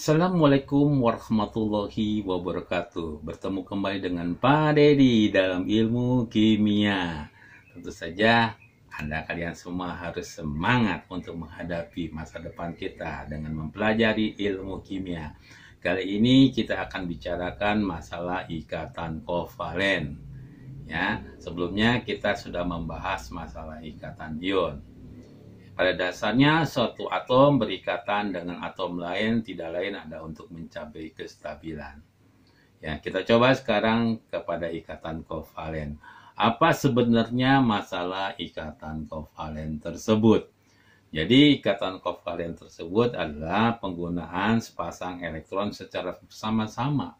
Assalamualaikum warahmatullahi wabarakatuh. Bertemu kembali dengan Pak Dedi dalam ilmu kimia. Tentu saja kalian semua harus semangat untuk menghadapi masa depan kita dengan mempelajari ilmu kimia. Kali ini kita akan bicarakan masalah ikatan kovalen. Ya, sebelumnya kita sudah membahas masalah ikatan ion. Pada dasarnya, suatu atom berikatan dengan atom lain tidak lain ada untuk mencapai kestabilan. Ya, kita coba sekarang kepada ikatan kovalen. Apa sebenarnya masalah ikatan kovalen tersebut? Jadi, ikatan kovalen tersebut adalah penggunaan sepasang elektron secara bersama-sama,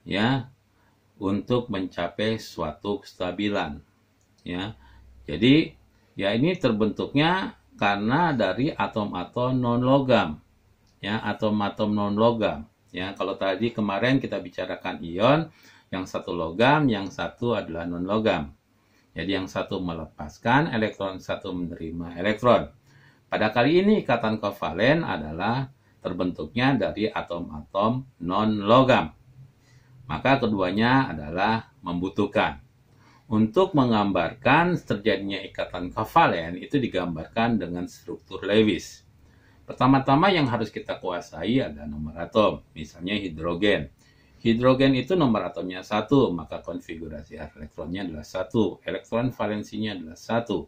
ya, untuk mencapai suatu kestabilan. Ya, jadi ya ini terbentuknya karena dari atom-atom non-logam. Ya, atom-atom non-logam. Ya, kalau tadi kemarin kita bicarakan ion, yang satu logam, yang satu adalah non-logam. Jadi yang satu melepaskan elektron, satu menerima elektron. Pada kali ini ikatan kovalen adalah terbentuknya dari atom-atom non-logam. Maka keduanya adalah membutuhkan. Untuk menggambarkan terjadinya ikatan kovalen itu digambarkan dengan struktur Lewis. Pertama-tama yang harus kita kuasai adalah nomor atom, misalnya hidrogen. Hidrogen itu nomor atomnya 1, maka konfigurasi elektronnya adalah 1, elektron valensinya adalah 1.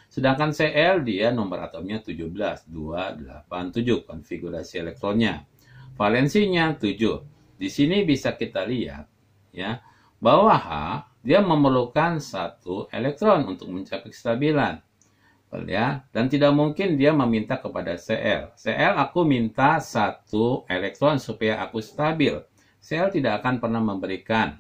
Sedangkan Cl dia nomor atomnya 17, 2, 8, 7, konfigurasi elektronnya. Valensinya 7. Di sini bisa kita lihat ya, bahwa H dia memerlukan 1 elektron untuk mencapai kestabilan. Ya, dan tidak mungkin dia meminta kepada Cl. Cl aku minta 1 elektron supaya aku stabil. Cl tidak akan pernah memberikan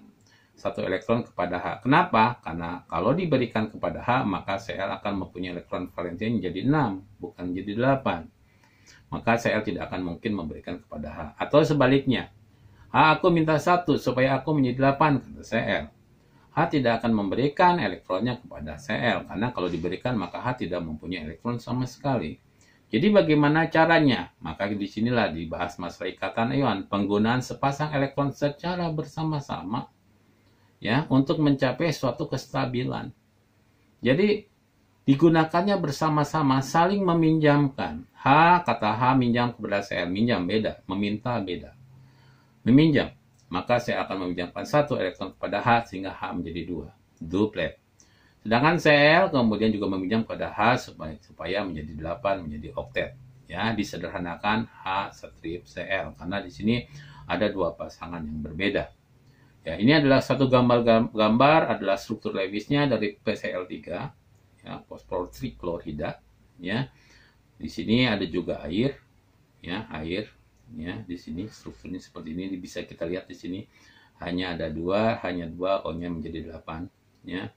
1 elektron kepada H. Kenapa? Karena kalau diberikan kepada H, maka Cl akan mempunyai elektron valensinya menjadi 6, bukan menjadi 8. Maka Cl tidak akan mungkin memberikan kepada H. Atau sebaliknya, H aku minta 1 supaya aku menjadi 8, kata Cl. H tidak akan memberikan elektronnya kepada Cl, karena kalau diberikan maka H tidak mempunyai elektron sama sekali. Jadi bagaimana caranya? Maka disinilah dibahas masalah ikatan ion, penggunaan sepasang elektron secara bersama-sama ya untuk mencapai suatu kestabilan. Jadi digunakannya bersama-sama, saling meminjamkan. Kata H minjam kepada Cl, minjam beda, meminta beda. Meminjam, maka saya akan meminjamkan 1 elektron kepada H sehingga H menjadi 2, duplet. Sedangkan Cl kemudian juga meminjam kepada H supaya menjadi 8, menjadi oktet. Ya, disederhanakan H strip Cl karena di sini ada 2 pasangan yang berbeda. Ya, ini adalah satu gambar adalah struktur Lewisnya dari PCl3, ya, fosfor triklorida. Ya, di sini ada juga air, ya, air. Ya, di sini strukturnya seperti ini, bisa kita lihat di sini hanya ada 2, O-nya menjadi 8. Ya,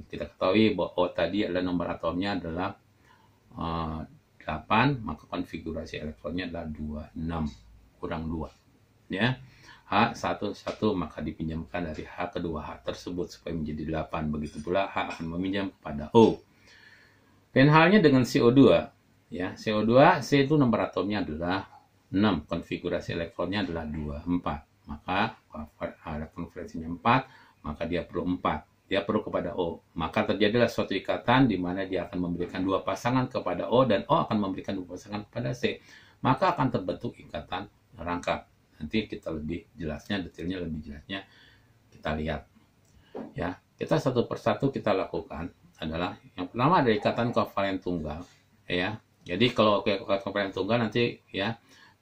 kita ketahui bahwa O tadi adalah nomor atomnya adalah 8, maka konfigurasi elektronnya adalah 2, 6 kurang 2. Ya, H1, maka dipinjamkan dari H kedua H tersebut supaya menjadi 8. Begitu pula H akan meminjam kepada O. Dan halnya dengan CO2. Ya, CO2, C itu nomor atomnya adalah 6, konfigurasi elektronnya adalah 2, 4. Maka elektron valensinya 4, maka dia perlu 4. Dia perlu kepada O. Maka terjadilah suatu ikatan di mana dia akan memberikan 2 pasangan kepada O dan O akan memberikan 2 pasangan kepada C. Maka akan terbentuk ikatan rangkap. Nanti kita lebih jelasnya, detailnya lebih jelasnya kita lihat. Ya, kita satu persatu kita lakukan adalah yang pertama ada ikatan kovalen tunggal. Ya, jadi kalau ikatan kovalen tunggal nanti ya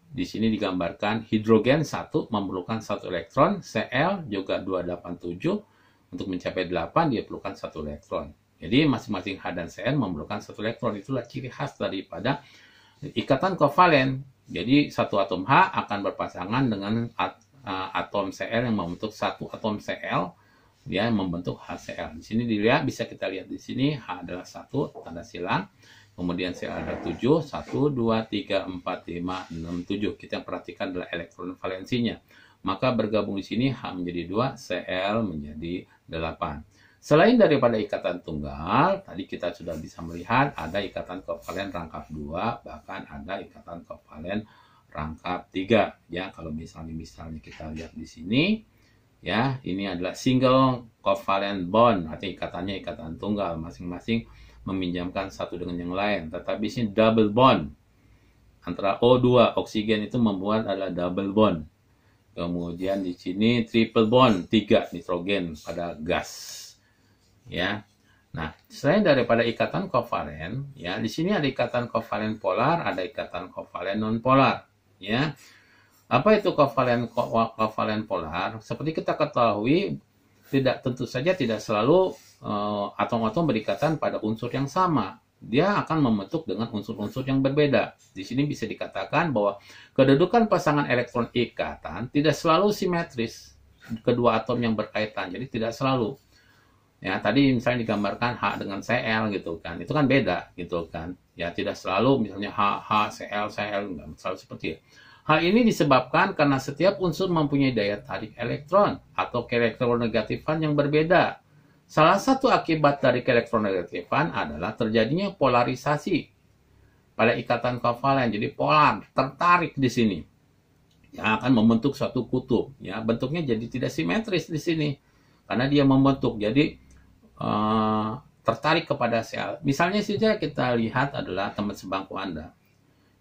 di sini digambarkan hidrogen 1 memerlukan 1 elektron, Cl juga 287 untuk mencapai 8 dia perlukan 1 elektron. Jadi masing-masing H dan Cl memerlukan 1 elektron. Itulah ciri khas daripada ikatan kovalen. Jadi satu atom H akan berpasangan dengan atom Cl yang membentuk satu atom Cl, dia membentuk HCl. Di sini dilihat, bisa kita lihat di sini H adalah 1 tanda silang. Kemudian Cl ada 7, 1, 2, 3, 4, 5, 6, 7. Kita perhatikan adalah elektron valensinya. Maka bergabung di sini H menjadi 2, Cl menjadi 8. Selain daripada ikatan tunggal, tadi kita sudah bisa melihat ada ikatan kovalen rangkap 2, bahkan ada ikatan kovalen rangkap 3 ya. Kalau misalnya kita lihat di sini ya, ini adalah single covalent bond, artinya ikatannya ikatan tunggal, masing-masing meminjamkan satu dengan yang lain. Tetapi sini double bond antara O2 oksigen itu membuat adalah double bond. Kemudian di sini triple bond 3 nitrogen pada gas ya. Nah, selain daripada ikatan kovalen, ya, di sini ada ikatan kovalen polar, ada ikatan kovalen non-polar, ya. Apa itu kovalen polar? Seperti kita ketahui, tentu saja tidak selalu atom-atom berikatan pada unsur yang sama. Dia akan membentuk dengan unsur-unsur yang berbeda. Di sini bisa dikatakan bahwa kedudukan pasangan elektron ikatan tidak selalu simetris kedua atom yang berkaitan. Jadi tidak selalu. Ya, tadi misalnya digambarkan H dengan Cl gitu kan. Itu kan beda gitu kan. Ya, tidak selalu misalnya H, Cl, enggak selalu seperti itu. Hal ini disebabkan karena setiap unsur mempunyai daya tarik elektron atau keelektronegatifan yang berbeda. Salah satu akibat dari keelektronegatifan adalah terjadinya polarisasi pada ikatan kovalen. Jadi polar, tertarik di sini. Yang akan membentuk suatu kutub. Ya, bentuknya jadi tidak simetris di sini. Karena dia membentuk. Jadi tertarik kepada sel. Misalnya saja kita lihat adalah teman sebangku Anda.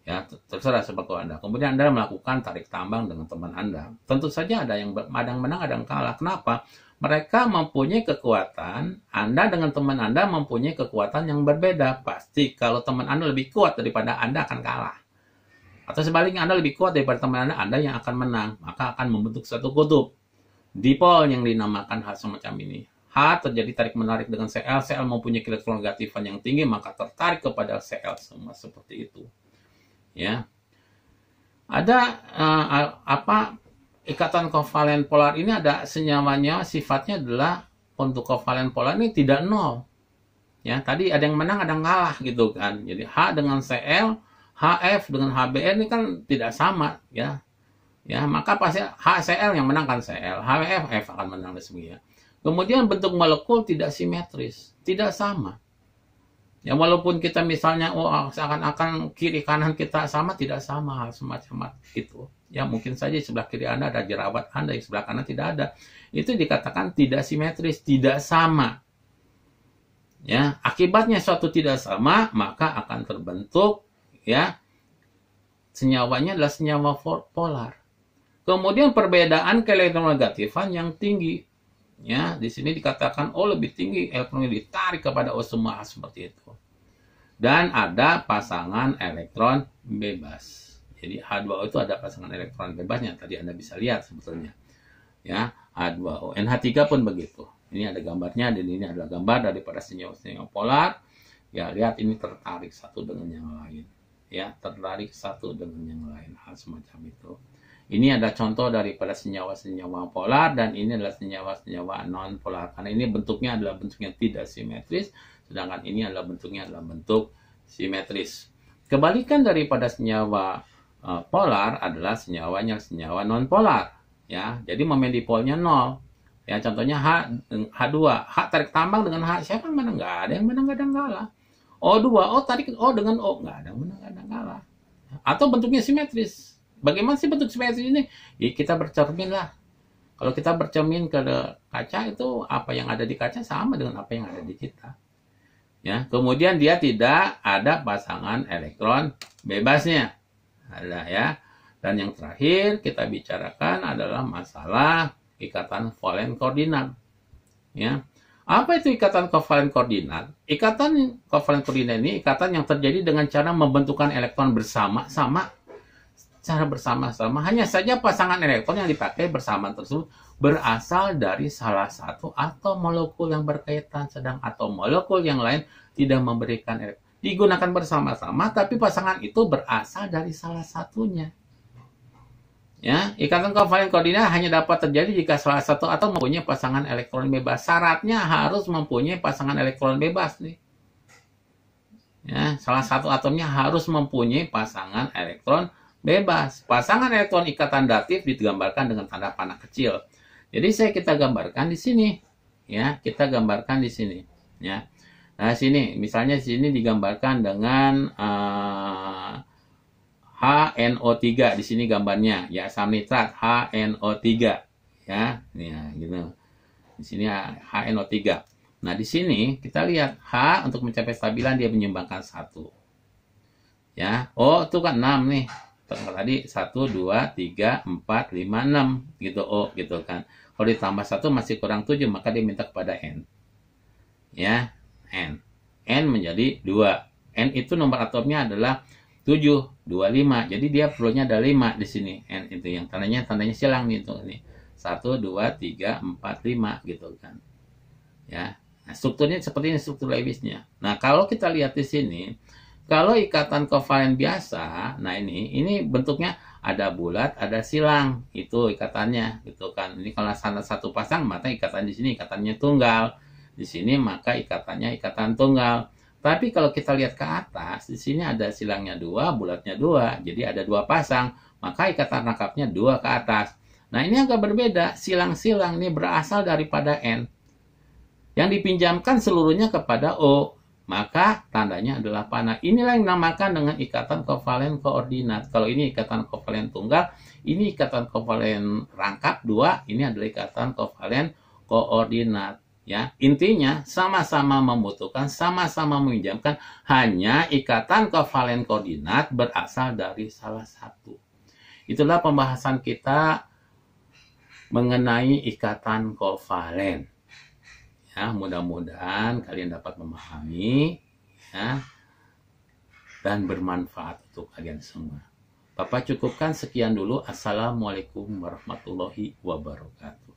Ya, terserah sebangku Anda. Kemudian Anda melakukan tarik tambang dengan teman Anda. Tentu saja ada yang menang, ada yang kalah. Kenapa? Mereka mempunyai kekuatan, Anda dengan teman Anda mempunyai kekuatan yang berbeda. Pasti kalau teman Anda lebih kuat daripada Anda akan kalah. Atau sebaliknya Anda lebih kuat daripada teman Anda yang akan menang. Maka akan membentuk satu kutub. Dipol yang dinamakan hal semacam ini. H terjadi tarik-menarik dengan Cl. Cl mempunyai elektronegatifan yang tinggi, maka tertarik kepada Cl semua seperti itu. Ya. Ada ikatan kovalen polar ini ada senyawanya sifatnya adalah untuk kovalen polar ini tidak nol. Ya, tadi ada yang menang, ada yang kalah gitu kan. Jadi H dengan Cl, HF dengan HBr ini kan tidak sama ya. Ya, maka pasti HCl yang menang kan Cl, HF akan menang di sini ya. Kemudian bentuk molekul tidak simetris, tidak sama. Ya, walaupun kita misalnya seakan-akan kiri kanan kita sama, tidak sama hal semacam itu. Ya, mungkin saja sebelah kiri Anda ada jerawat Anda, yang sebelah kanan tidak ada. Itu dikatakan tidak simetris, tidak sama. Ya, akibatnya suatu tidak sama, maka akan terbentuk ya senyawanya adalah senyawa polar. Kemudian perbedaan keelektronegatifan yang tinggi. Ya, di sini dikatakan O lebih tinggi, elektronnya ditarik kepada O semua seperti itu. Dan ada pasangan elektron bebas. Jadi H2O itu ada pasangan elektron bebasnya. Tadi Anda bisa lihat sebetulnya. Ya, H2O. NH3 pun begitu. Ini ada gambarnya dan ini adalah gambar daripada senyawa-senyawa polar. Ya, lihat ini tertarik satu dengan yang lain. Ya, tertarik satu dengan yang lain. Hal semacam itu. Ini ada contoh daripada senyawa-senyawa polar dan ini adalah senyawa-senyawa non-polar. Karena ini bentuknya adalah bentuk yang tidak simetris, sedangkan ini adalah bentuknya adalah bentuk simetris. Kebalikan daripada senyawa polar adalah senyawa non-polar. Ya, jadi momen dipolnya 0. Ya, contohnya H2, H tarik tambang dengan H, siapa yang menang? Nggak ada yang menang, nggak ada yang kalah. O2, O tarik O dengan O, nggak ada yang menang, nggak ada yang kalah. Atau bentuknya simetris. Bagaimana sih bentuk simetris ini? Ya, kita bercermin lah. Kalau kita bercermin ke kaca itu apa yang ada di kaca sama dengan apa yang ada di kita. Ya, kemudian dia tidak ada pasangan elektron bebasnya. Ada ya. Dan yang terakhir kita bicarakan adalah masalah ikatan valen koordinat. Ya. Apa itu ikatan kovalen koordinat? Ikatan kovalen koordinat ini ikatan yang terjadi dengan cara membentukkan elektron bersama-sama. Secara bersama-sama, hanya saja pasangan elektron yang dipakai bersama tersebut berasal dari salah satu atom molekul yang berkaitan, sedang atom molekul yang lain tidak memberikan elektron. Digunakan bersama-sama, tapi pasangan itu berasal dari salah satunya. Ya, ikatan kovalen koordinat hanya dapat terjadi jika salah satu atom mempunyai pasangan elektron bebas. Syaratnya harus mempunyai pasangan elektron bebas nih. Ya, salah satu atomnya harus mempunyai pasangan elektron bebas. Pasangan elektron ikatan datif digambarkan dengan tanda panah kecil. Jadi kita gambarkan di sini. Ya, kita gambarkan di sini. Ya. Nah, sini misalnya sini digambarkan dengan HNO3 di sini gambarnya ya, asam nitrat HNO3 ya. Ini ya, gitu. Di sini HNO3. Nah, di sini kita lihat H untuk mencapai stabilan dia menyumbangkan 1. Ya. Oh, itu kan 6 nih. Tadi 1 2 3 4 5 6 gitu. Oh, gitu kan. Kalau ditambah 1 masih kurang 7, maka dia minta kepada N. Ya, N. N menjadi 2. N itu nomor atomnya adalah 7, 25. Jadi dia perlunya ada 5 di sini. N itu yang tandanya silang nih itu nih. 1 2 3 4 5 gitu kan. Ya. Nah, strukturnya seperti ini struktur Lewisnya. Nah, kalau kita lihat di sini, kalau ikatan kovalen biasa, nah ini bentuknya ada bulat, ada silang, itu ikatannya, gitu kan. Ini kalau satu pasang, maka ikatan di sini ikatannya tunggal, di sini maka ikatannya ikatan tunggal. Tapi kalau kita lihat ke atas, di sini ada silangnya 2, bulatnya 2, jadi ada 2 pasang, maka ikatan rangkapnya 2 ke atas. Nah, ini agak berbeda, silang-silang ini berasal daripada N. Yang dipinjamkan seluruhnya kepada O, maka tandanya adalah panah. Inilah yang dinamakan dengan ikatan kovalen koordinat. Kalau ini ikatan kovalen tunggal, ini ikatan kovalen rangkap 2, ini adalah ikatan kovalen koordinat. Ya, intinya sama-sama membutuhkan, sama-sama meminjamkan, hanya ikatan kovalen koordinat berasal dari salah satu. Itulah pembahasan kita mengenai ikatan kovalen. Ya, mudah-mudahan kalian dapat memahami ya, dan bermanfaat untuk kalian semua. Bapak cukupkan sekian dulu. Assalamualaikum warahmatullahi wabarakatuh.